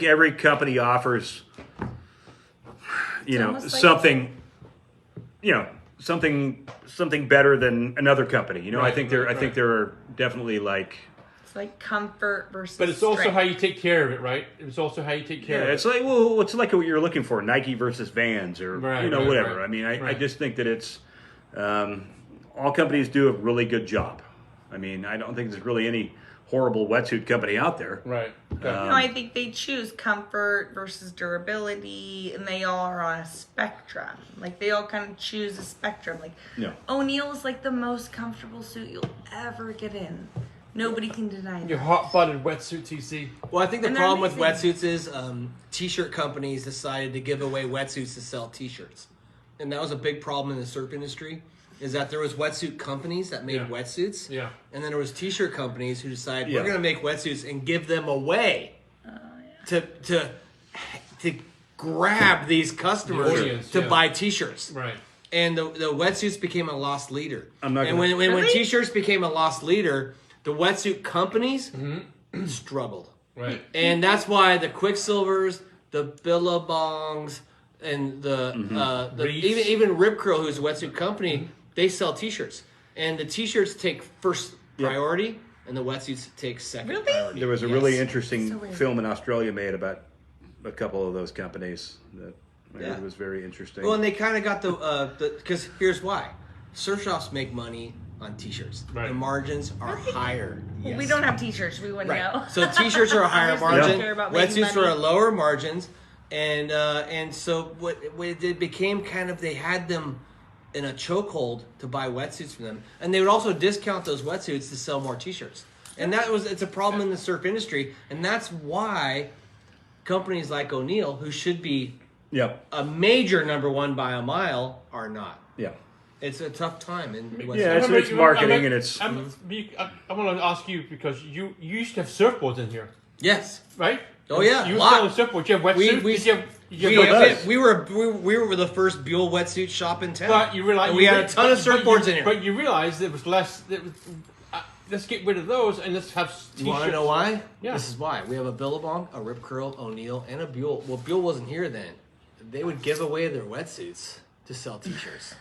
every company offers
almost like-
something something better than another company. I
Right,
think
right.
there are definitely like
it's like comfort versus.
But it's also
strength.
how you take care of it, right? It's also how you take care of it.
it's like it's like what you're looking for, Nike versus Vans or
Right,
whatever.
right.
I mean, I
Right.
just think that it's all companies do a really good job. I mean, I don't think there's really any horrible wetsuit company out there.
Right.
No, I think they choose comfort versus durability, and they all are on a spectrum. Like they all kind of choose a spectrum. Like
Yeah.
O'Neill is like the most comfortable suit you'll ever get in. Nobody can deny
Your
that.
hot-butted wetsuit, TC.
Well, I think the
And they're
problem with
amazing.
wetsuits is t-shirt companies decided to give away wetsuits to sell t-shirts. And that was a big problem in the surf industry, is that there was wetsuit companies that made
Yeah.
wetsuits.
Yeah.
And then there was t-shirt companies who decided
Yeah.
we're going to make wetsuits and give them away to grab these customers
The audience,
to
yeah.
buy t-shirts.
Right.
And the wetsuits became a lost leader.
I'm not
and
gonna-
when
Really?
t-shirts became a lost leader, the wetsuit companies struggled.
Right.
And that's why the Quicksilvers, the Billabongs, and the
Reefs.
even Rip Curl, who's a wetsuit company, they sell T-shirts, and the T-shirts take first priority, and the wetsuits take second
Really?
priority.
There was a
Yes.
really
So
interesting
weird.
film in Australia made about a couple of those companies that
Yeah.
it was very interesting.
Well, and they kind of got the because here's why: surf shops make money on T-shirts.
Right.
The margins are higher.
Well, we
Yes.
don't have T-shirts. We wouldn't
Right.
know.
So T-shirts are a higher
Obviously, we
margin.
care about making
Wetsuits
money.
are a lower margins, and so what it became kind of they had them in a chokehold to buy wetsuits from them, and they would also discount those wetsuits to sell more T-shirts, and it's a problem in the surf industry, and that's why companies like O'Neill, who should be
yeah,
a major number one by a mile, are not.
yeah.
It's a tough time in wetsuits.
Yeah, it's marketing and it's.
I want to ask you because you used to have surfboards in here,
Yes.
right?
Oh, yeah,
You
a
were
lot.
selling surfboards. You have wetsuits.
We-
Did you have
does.
We were the first Buell wetsuit shop in town.
But you realize
And we had a ton of surfboards in here.
But you realized there was less. Let's get rid of those and let's have t-shirts.
You want to know why?
Yeah.
This is why. We have a Billabong, a Rip Curl, O'Neill, and a Buell. Well, Buell wasn't here then. They would give away their wetsuits to sell T-shirts.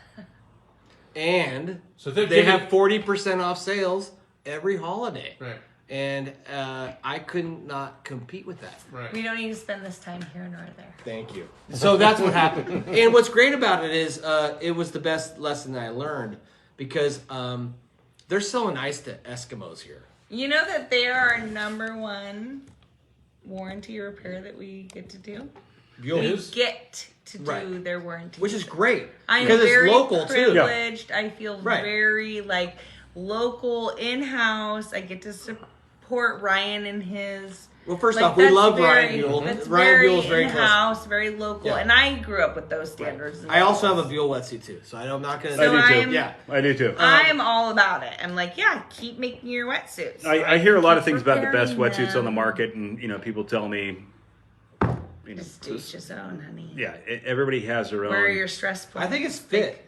And
So they're
they
giving-
have 40% off sales every holiday.
Right.
And I couldn't not compete with that.
Right.
We don't need to spend this time here nor there.
Thank you. So that's what happened. And what's great about it is it was the best lesson I learned because they're selling ice to Eskimos here.
You know that they are our number one warranty repair that we get to do?
Buell.
you
is.
get to do
Right.
their warranty.
Which is great.
I'm
because
very
it's local, too.
privileged. I feel
Right.
very like local, in-house. I get to support Ryan and his.
Well, first
like,
off, we
that's
love
very-
Ryan Buell.
That's
Ryan Buell is very close.
in-house, very local,
Yeah.
and I grew up with those standards.
I also have a Buell wetsuit, too. So I'm not going to...
I
So
do too.
I'm-
Yeah.
I do too.
I'm all about it. I'm like, yeah, keep making your wetsuits.
I hear a lot of
Keep
things about the best
repairing
wetsuits on the
them.
market, and people tell me,
Just to each his own, honey.
yeah, everybody has their own.
Where are your stress points?
I think it's fit.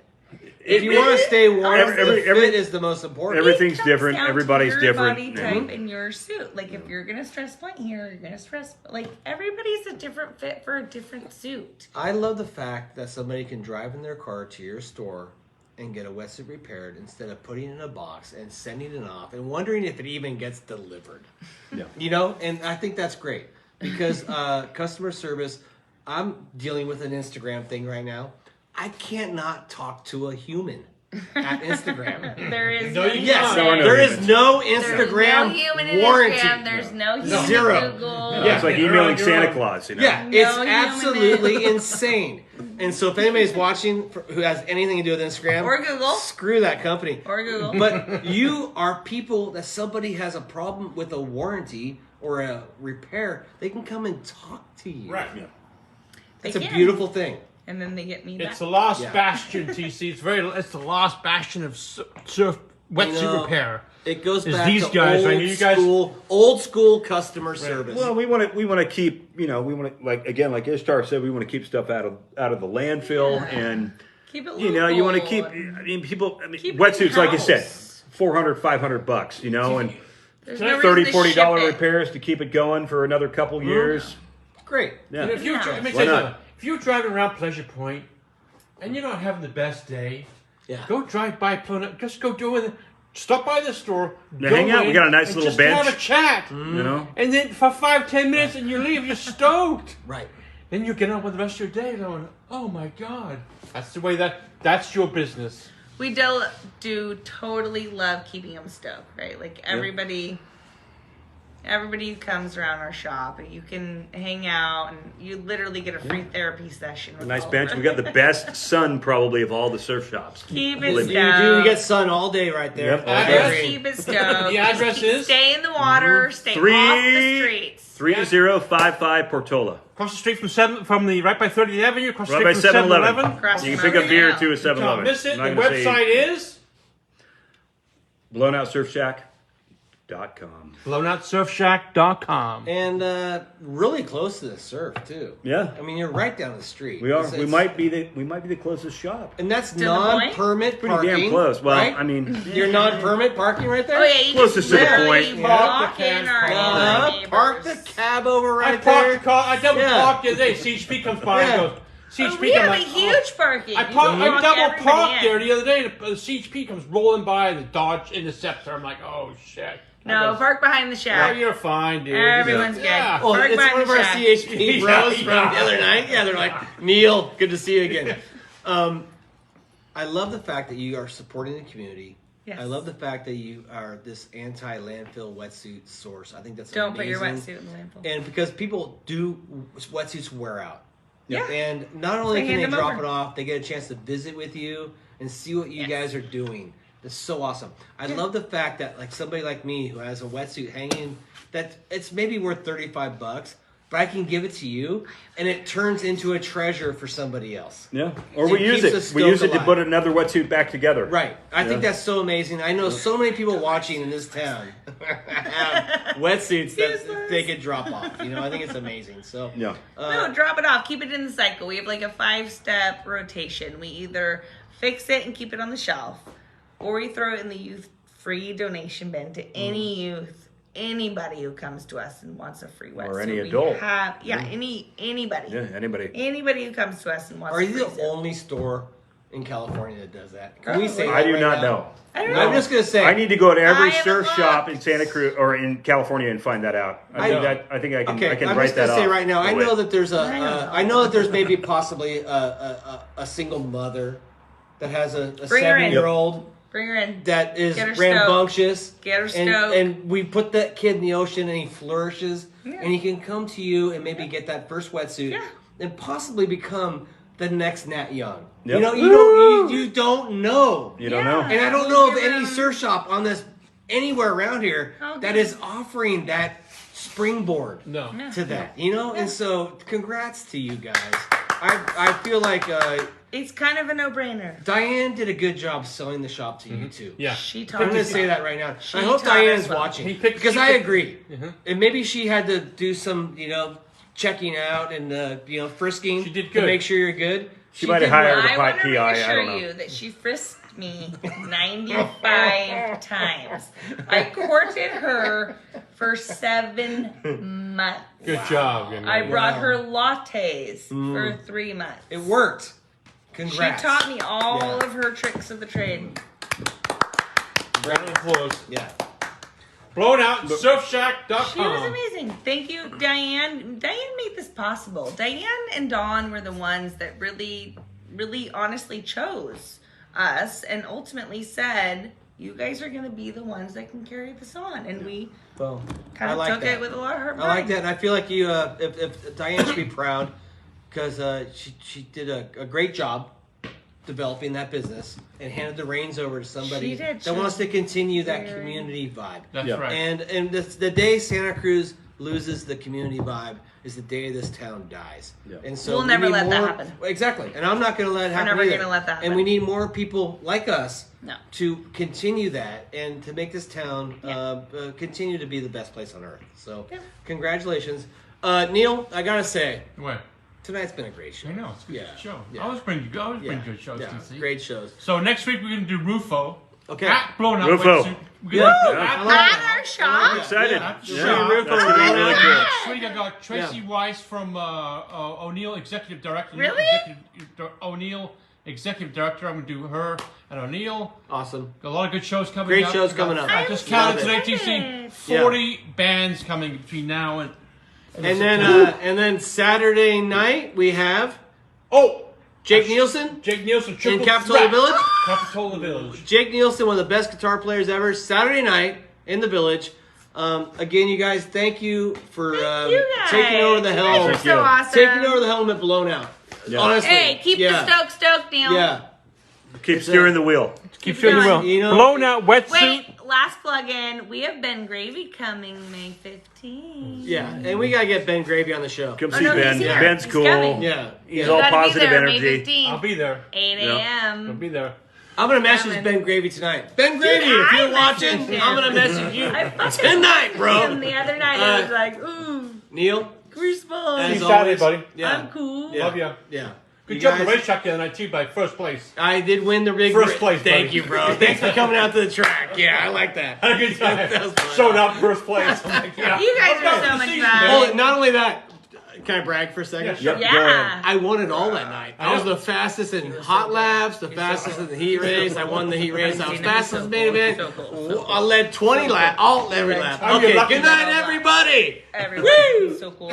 If you want to stay warm,
Every-
fit is the most important.
everything's
It comes
different.
down to
Everybody's
your
different.
Body type and your suit. Like if you're gonna stress point here, you're gonna stress. Like everybody's a different fit for a different suit.
I love the fact that somebody can drive in their car to your store and get a wetsuit repaired instead of putting it in a box and sending it off and wondering if it even gets delivered.
Yeah.
And I think that's great because customer service, I'm dealing with an Instagram thing right now. I can't not talk to a human at Instagram.
There is
No,
no
you
human.
Yes,
No,
there is
humans.
no
There's
Instagram
no human in
warranty.
Instagram. There's no human
Zero.
Google.
Yeah, it's like
you're
emailing
on your
Santa
own.
Claus.
Yeah,
No
it's
human
absolutely
is.
insane. And so if anybody's watching who has anything to do with Instagram
Or Google.
screw that company.
Or Google.
But you are people that somebody has a problem with a warranty or a repair, they can come and talk to you.
Right.
Yeah.
It's
They
a
can.
beautiful thing.
And then they get me
It's
back.
the last
Yeah.
bastion, TC. It's the last bastion of surf wetsuit repair.
It goes
It's
back
these
to
guys,
old
right? You guys-
old school customer service.
Well, we want to keep, we want to like Ishtar said, we want to keep stuff out of the landfill,
Yeah.
and
Keep it
you want to
local
keep.
and
I mean, people. I mean,
keep it
wetsuits, like you said,
in-house.
$400, $500, and
There's no reason
$30,
to
$40
ship it.
repairs to keep it going for another couple years.
Great.
Yeah.
And if you,
Yeah.
let me
Why
tell you
not?
something. If you're driving around Pleasure Point and you're not having the best day,
Yeah.
go drive by Plano. Just go do it. Stop by the store.
Now,
go
hang out.
in,
We got a nice
and
little
just
bench.
have a chat. And then for 5-10 minutes and you leave, you're stoked.
Right.
Then you get on with the rest of your day going, oh my God. That's the way that's your business.
We do totally love keeping them stoked, right? Like everybody who comes around our shop, and you can hang out, and you literally get a free therapy session.
A
With
nice
all
bench.
of
We got the best sun probably of all the surf shops.
Keep it
You
stoked.
do. You get sun all day right there.
Yep, all
day.
Every-
Keep it stoked.
The address
Just
is?
stay in the water. Stay
Three-
off the streets.
3055 Portola.
Across the street right by 30th Avenue, across the
Right by
street from
7-Eleven.
7-Eleven.
Across
You can
from
pick up beer
ONeill.
too at 7-Eleven.
Don't miss it. The
I'm not gonna say
website is
blowoutsurfshack.com.
blowoutsurfshack.com.
And really close to the surf too.
Yeah.
I mean, you're right down the street.
We are.
It's-
We
it's-
might be the closest shop.
And that's
To the
non-permit
Pretty
parking.
damn close. Well,
right?
I mean,
You're non-permit parking right there.
Oh yeah, you
Closest
just
to the
literally
point.
walk
Yeah.
in our
Park the
neighbors.
cab over
I
right
parked
there.
the car. I double
Yeah.
parked the other day. CHP comes by
Yeah.
and goes, CHP
We have
comes
a
like,
huge parking.
I
You
double
can walk everybody
parked
in.
there the other day. The CHP comes rolling by the Dodge Interceptor. I'm like, oh shit.
No, park behind the
Oh,
shack.
you're fine, dude.
Everyone's good.
Yeah.
Well,
Park
it's
behind
one of
the
our
shack.
CHP bros from
Yeah.
the other night. Yeah, they're like, Neil, good to see you again. I love the fact that you are supporting the community.
Yes.
I love the fact that you are this anti-landfill wetsuit source. I think that's
Don't put your
amazing.
wetsuit in the landfill.
And because people do, wetsuits wear out.
Yeah.
And not only
They
can they
hand them
drop
over.
it off, they get a chance to visit with you and see what you
Yes.
guys are doing. It's so awesome. I love the fact that like somebody like me who has a wetsuit hanging that it's maybe worth $35, but I can give it to you and it turns into a treasure for somebody else.
yeah. Or
It
we use
keeps
it.
us
We use
stoked
it to
alive.
put another wetsuit back together.
Right. I think
Yeah.
that's so amazing. I know so many people watching in this town have wetsuits that they could drop off. You know, I think it's amazing. So
Yeah.
No, drop it off. Keep it in the cycle. We have like a 5-step rotation. We either fix it and keep it on the shelf, or we throw it in the youth free donation bin to any youth, anybody who comes to us and wants a free wetsuit.
Or any
We
adult.
have, anybody.
Yeah. Anybody.
Anybody who comes to us and wants
Are
a
you
free
the
suit.
only store in California that does that? Can we say
I
that
do
right
not
now?
know.
I don't know.
I'm just gonna say
I need to go to every
I haven't
surf shop in
looked.
Santa Cruz or in California and find that out. I think I can.
Okay,
I can
I'm
write
just gonna
that
say
off.
right now. I
Go
know
ahead.
that there's
I don't know.
I know that there's maybe possibly a single mother that has a
Bring her in.
7-year-old
Bring her in.
that is
Get her
rambunctious.
Get her
and,
stoked.
and we put that kid in the ocean and he flourishes
Yeah.
and he can come to you and maybe get that first wetsuit.
Yeah.
and possibly become the next Nat Young.
Yep.
You don't know.
You don't know.
And I don't know of any surf shop on this anywhere around here
Oh,
that
good.
is offering that springboard
No.
to that. And so congrats to you guys. I feel like
It's kind of a no-brainer.
Diane did a good job selling the shop to you too.
Yeah.
She
I'm
taught
going to
us
say
well.
that right now.
She
I hope
taught
Diane's
us well.
watching
She
because I
picked-
agree. And maybe she had to do some, checking out and frisking
She did
to
good.
make sure you're good.
She might have
did
hired
well.
a
I want to
PI, I
reassure
don't know.
you that she frisked me 95 times. I courted her for 7 months.
Good job. young
I
lady.
brought her lattes for 3 months.
It worked. Congrats.
She taught me all
Yeah.
of her tricks of the trade.
Round of applause.
Yeah.
Blown out surfshack.com.
She was amazing. Thank you, Diane. Diane made this possible. Diane and Dawn were the ones that really, really honestly chose us and ultimately said, you guys are going to be the ones that can carry this on. And we
Well,
kind
I
of
like
took
that.
it with a lot of her
I like that, and I feel like you. If Diane should be proud because she did a great job developing that business and handed the reins over to somebody
She did.
that
She
wants
was
to continue that
very-
community vibe.
That's
Yeah.
right.
And the day Santa Cruz loses the community vibe is the day this town dies.
Yeah.
And so
We'll
we
never
need
let that
more-
happen.
Exactly, and I'm not going to let it happen.
never
either.
gonna let that
And
happen.
we need more people like us
No.
to continue that and to make this town continue to be the best place on earth. So,
Yeah.
congratulations, Neil. I gotta say,
What?
tonight's been a great show.
I know, it's a good
Yeah.
show.
Yeah.
I always bring good shows,
Yeah,
DC.
great shows.
So next week we're going to do Rufo.
Okay.
At Blown Out
Rufo.
Wetsuit. We're
Yeah.
gonna-
Yeah.
at-
I like
At our shop.
I'm excited.
Yeah.
Yeah.
Rufo
That's gonna be
Blown
really
Out.
cool.
Next week I got Tracy
Yeah.
Weiss from ONeill, Executive Director.
Really?
ONeill, Executive Director. I'm going to do her and ONeill.
Awesome.
Got a lot of good shows coming
Great
up.
shows coming up.
I just
I'm
counted
so
today,
excited.
TC. 40 bands coming between now and
And then Saturday night we have
oh,
Jake Nielsen
Jake Nielsen,
in
triple
Capitola
threat.
Village.
Capitola Village.
Jake Nielsen, one of the best guitar players ever. Saturday night in the Village. Again, you guys, thank you for
You guys.
taking over the
You
helm.
guys are so
you.
awesome.
Taking over the helm at Blown Out.
Yeah.
Honestly.
Hey, keep
yeah.
the stoked, Neil.
Yeah.
Keep steering the wheel.
Keep
showing
showing
you
you
will.
You know-
Blown Out Wetsuit.
Wait, last plug-in. We have Ben Gravy coming May 15th.
Yeah. And we gotta get Ben Gravy on the show.
Come
Oh,
see
no,
Ben.
he's here.
Ben's
He's
cool.
coming.
Yeah.
He's
yeah.
all
You gotta be
positive
there,
energy.
May 15th.
I'll be there.
8
Yeah.
a.m.
I'll be there.
I'm gonna message
Coming.
Ben Gravy tonight. Ben Gravy,
Dude,
if
I
you're watching,
messaged him.
I'm gonna message you
I fucking
tonight,
him
bro.
the other night. I was like, ooh,
Neil,
respond.
as
See you Saturday,
always,
buddy.
Yeah.
I'm cool.
Yeah.
Love ya.
Yeah.
Good
You
job on the
guys-
racetrack the other night, too, by first place.
I did win the big
First place,
Thank
buddy.
you, bro. Thanks for coming out to the track. Yeah, I like that.
Had a good time.
That was fun.
Showed up first place. I'm like, yeah.
You guys
Okay,
are so
the
much
season,
fun.
man.
Oh, not only that, can I brag for a second?
Yeah, sure.
Yep, go ahead.
Yeah.
I won it all that night. I was
know.
the fastest in hot laps, the fastest in the heat race. I won the heat race. I was fastest in the main event.
So cool.
I led 20 laps, every lap.
Oh, you're
Okay,
lucky.
good night, everybody.
Everybody. So cool.